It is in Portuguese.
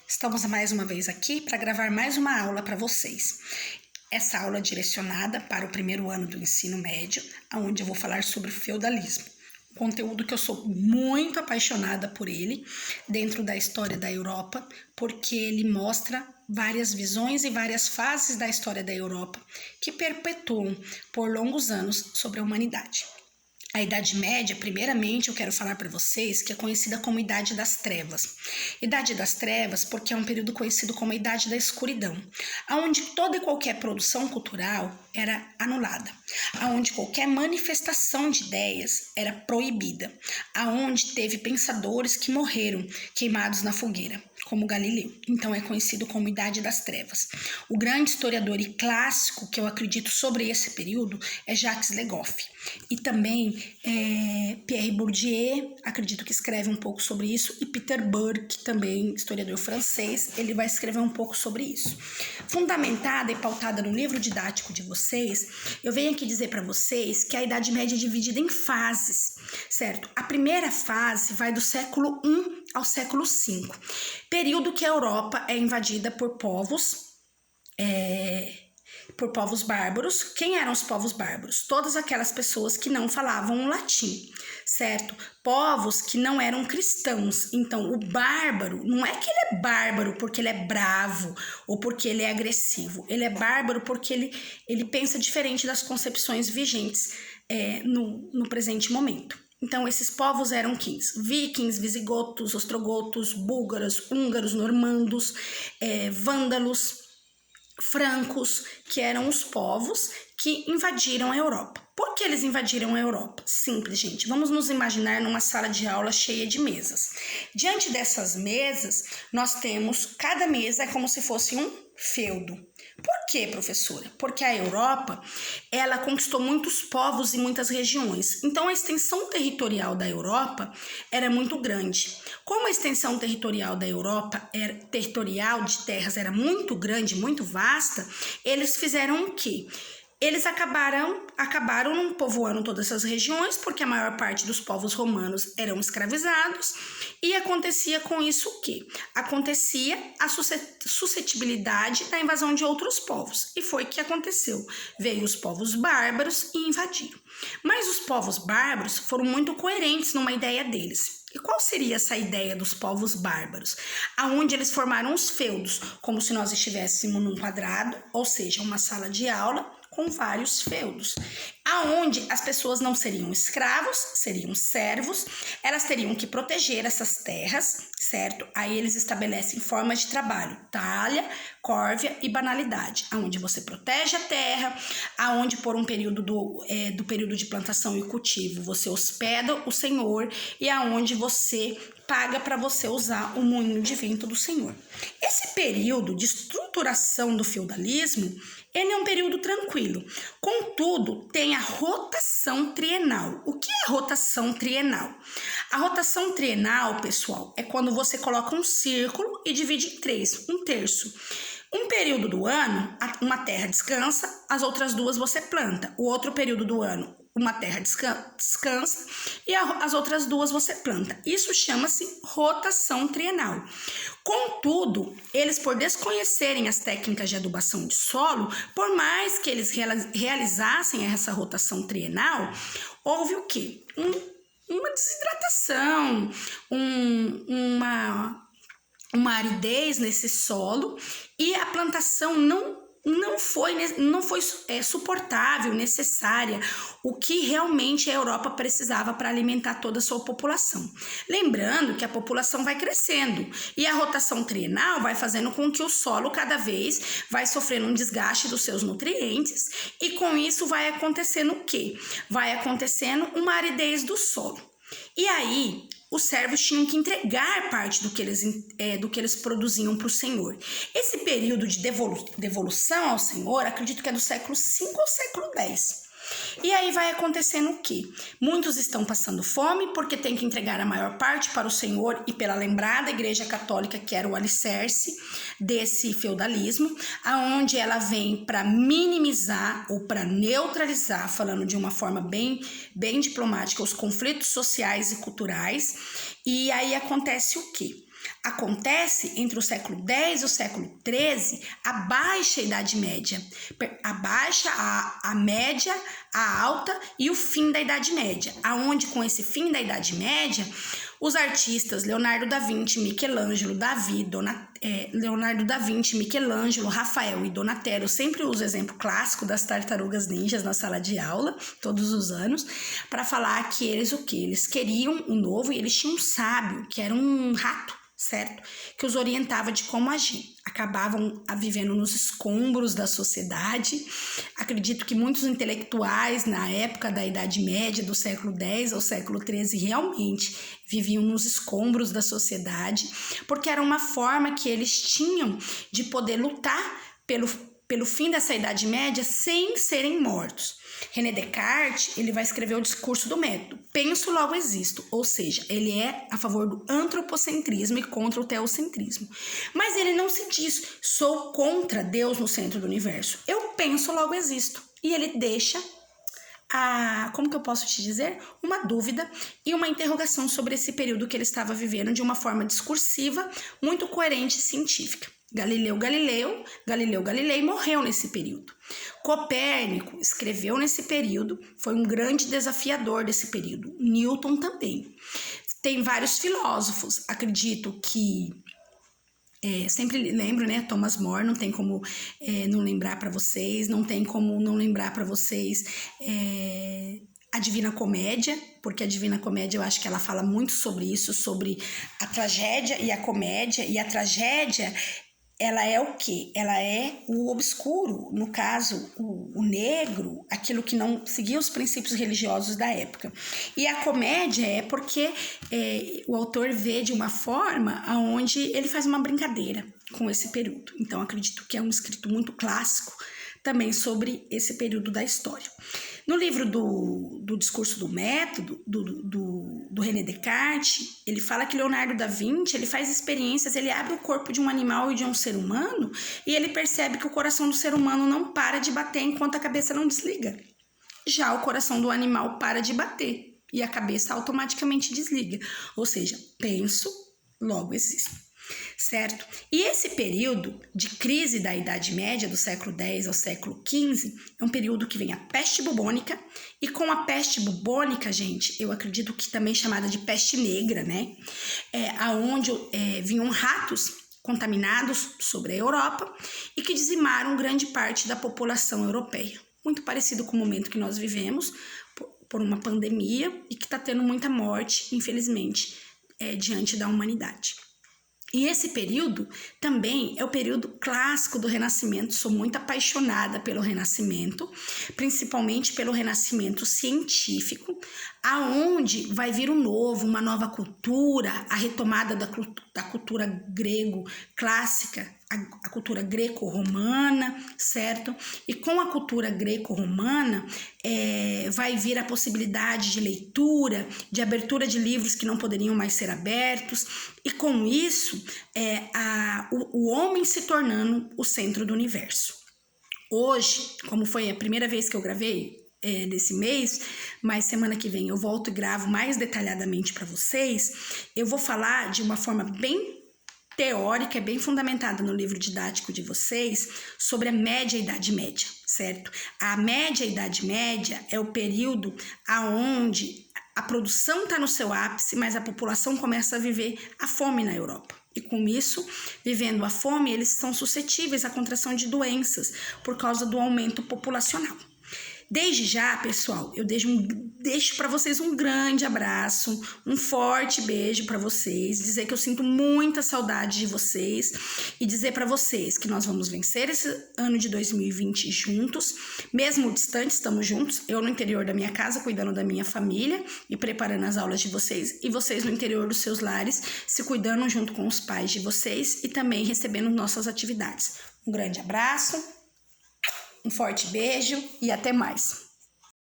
Estamos mais uma vez aqui para gravar mais uma aula para vocês. Essa aula é direcionada para o primeiro ano do ensino médio, onde eu vou falar sobre feudalismo. Um conteúdo que eu sou muito apaixonada por ele, dentro da história da Europa, porque ele mostra várias visões e várias fases da história da Europa que perpetuam por longos anos sobre a humanidade. A Idade Média, primeiramente, eu quero falar para vocês que é conhecida como Idade das Trevas. Idade das Trevas porque é um período conhecido como a Idade da Escuridão, onde toda e qualquer produção cultural era anulada, onde qualquer manifestação de ideias era proibida, onde teve pensadores que morreram queimados na fogueira, como Galileu. Então é conhecido como Idade das Trevas. O grande historiador e clássico que eu acredito sobre esse período é Jacques Le Goff. E também Pierre Bourdieu, acredito que escreve um pouco sobre isso, e Peter Burke, também historiador francês, ele vai escrever um pouco sobre isso. Fundamentada e pautada no livro didático de vocês, eu venho aqui dizer para vocês que a Idade Média é dividida em fases, certo? A primeira fase vai do século I ao século V, período que a Europa é invadida por povos bárbaros. Quem eram os povos bárbaros? Todas aquelas pessoas que não falavam o latim, certo? Povos que não eram cristãos. Então, o bárbaro, não é que ele é bárbaro porque ele é bravo ou porque ele é agressivo. Ele é bárbaro porque ele pensa diferente das concepções vigentes no presente momento. Então, esses povos eram quins? Vikings, visigotos, ostrogotos, búlgaros, húngaros, normandos, vândalos, francos, que eram os povos que invadiram a Europa. Por que eles invadiram a Europa? Simples, gente. Vamos nos imaginar numa sala de aula cheia de mesas. Diante dessas mesas, nós temos, cada mesa é como se fosse um feudo. Por quê, professora? Porque a Europa, ela conquistou muitos povos e muitas regiões. Então, a extensão territorial da Europa era muito grande. Como a extensão territorial da Europa, territorial de terras, era muito grande, muito vasta, eles fizeram o quê? Eles acabaram povoando todas essas regiões, porque a maior parte dos povos romanos eram escravizados, e acontecia com isso o quê? Acontecia a suscetibilidade da invasão de outros povos, e foi o que aconteceu. Veio os povos bárbaros e invadiram. Mas os povos bárbaros foram muito coerentes numa ideia deles. E qual seria essa ideia dos povos bárbaros? Aonde eles formaram os feudos, como se nós estivéssemos num quadrado, ou seja, uma sala de aula, com vários feudos, aonde as pessoas não seriam escravos, seriam servos, elas teriam que proteger essas terras, certo? Aí eles estabelecem formas de trabalho, talha, córvia e banalidade, aonde você protege a terra, aonde por um período do período de plantação e cultivo você hospeda o senhor e aonde você paga para você usar o moinho de vento do senhor. Esse período de estruturação do feudalismo, ele é um período tranquilo. Contudo, tem a rotação trienal. O que é a rotação trienal? A rotação trienal, pessoal, é quando você coloca um círculo e divide em três, um terço. Um período do ano, uma terra descansa, as outras duas você planta. O outro período do ano, uma terra descansa e as outras duas você planta. Isso chama-se rotação trienal. Contudo, eles, por desconhecerem as técnicas de adubação de solo, por mais que eles realizassem essa rotação trienal, houve o quê? Uma desidratação, uma aridez nesse solo e a plantação não foi suportável, necessária, o que realmente a Europa precisava para alimentar toda a sua população. Lembrando que a população vai crescendo e a rotação trienal vai fazendo com que o solo cada vez vai sofrendo um desgaste dos seus nutrientes e com isso vai acontecendo o quê? Vai acontecendo uma aridez do solo. E aí, os servos tinham que entregar parte do que eles produziam para o senhor. Esse período de devolução ao senhor, acredito que é do século V ao século X. E aí vai acontecendo o quê? Muitos estão passando fome porque tem que entregar a maior parte para o senhor e pela lembrada Igreja Católica, que era o alicerce desse feudalismo, aonde ela vem para minimizar ou para neutralizar, falando de uma forma bem diplomática, os conflitos sociais e culturais. E aí acontece o quê? Acontece entre o século X e o século XIII a baixa Idade Média, a baixa, a média, a alta e o fim da Idade Média, aonde com esse fim da Idade Média, os artistas Leonardo da Vinci, Michelangelo, Rafael e Donatello, sempre uso o exemplo clássico das tartarugas ninjas na sala de aula, todos os anos, para falar que eles queriam o novo e eles tinham um sábio, que era um rato, certo? Que os orientava de como agir. Acabavam vivendo nos escombros da sociedade. Acredito que muitos intelectuais na época da Idade Média, do século X ao século XIII, realmente viviam nos escombros da sociedade, porque era uma forma que eles tinham de poder lutar pelo fim dessa Idade Média sem serem mortos. René Descartes, ele vai escrever o discurso do método. Penso, logo existo. Ou seja, ele é a favor do antropocentrismo e contra o teocentrismo. Mas ele não se diz, sou contra Deus no centro do universo. Eu penso, logo existo. E ele deixa como que eu posso te dizer? Uma dúvida e uma interrogação sobre esse período que ele estava vivendo de uma forma discursiva, muito coerente e científica. Galileu Galilei morreu nesse período. Copérnico escreveu nesse período, foi um grande desafiador desse período. Newton também. Tem vários filósofos, acredito que sempre lembro, né? Thomas More, não tem como não lembrar para vocês, não tem como não lembrar para vocês a Divina Comédia, porque a Divina Comédia eu acho que ela fala muito sobre isso, sobre a tragédia e a comédia, e a tragédia ela é o quê? Ela é o obscuro, no caso, o negro, aquilo que não seguia os princípios religiosos da época. E a comédia é porque o autor vê de uma forma onde ele faz uma brincadeira com esse período. Então, acredito que é um escrito muito clássico também sobre esse período da história. No livro do discurso do método, do René Descartes, ele fala que Leonardo da Vinci, ele faz experiências, ele abre o corpo de um animal e de um ser humano e ele percebe que o coração do ser humano não para de bater enquanto a cabeça não desliga. Já o coração do animal para de bater e a cabeça automaticamente desliga. Ou seja, penso, logo existo. Certo? E esse período de crise da Idade Média, do século X ao século XV, é um período que vem a peste bubônica, e com a peste bubônica, gente, eu acredito que também chamada de peste negra, né? Aonde vinham ratos contaminados sobre a Europa e que dizimaram grande parte da população europeia. Muito parecido com o momento que nós vivemos, por uma pandemia, e que está tendo muita morte, infelizmente, diante da humanidade. E esse período também é o período clássico do Renascimento. Sou muito apaixonada pelo Renascimento, principalmente pelo Renascimento científico, aonde vai vir o novo, uma nova cultura, a retomada da cultura grego clássica, a cultura greco-romana, certo? E com a cultura greco-romana vai vir a possibilidade de leitura, de abertura de livros que não poderiam mais ser abertos, e com isso o homem se tornando o centro do universo. Hoje, como foi a primeira vez que eu gravei desse mês, mas semana que vem eu volto e gravo mais detalhadamente para vocês, eu vou falar de uma forma bem teórica, bem fundamentada no livro didático de vocês, sobre a média Idade Média, certo? A média Idade Média é o período aonde a produção está no seu ápice, mas a população começa a viver a fome na Europa. E com isso, vivendo a fome, eles são suscetíveis à contração de doenças por causa do aumento populacional. Desde já, pessoal, eu deixo para vocês um grande abraço, um forte beijo para vocês, dizer que eu sinto muita saudade de vocês e dizer para vocês que nós vamos vencer esse ano de 2020 juntos, mesmo distante, estamos juntos, eu no interior da minha casa, cuidando da minha família e preparando as aulas de vocês, e vocês no interior dos seus lares, se cuidando junto com os pais de vocês e também recebendo nossas atividades. Um grande abraço. Um forte beijo e até mais.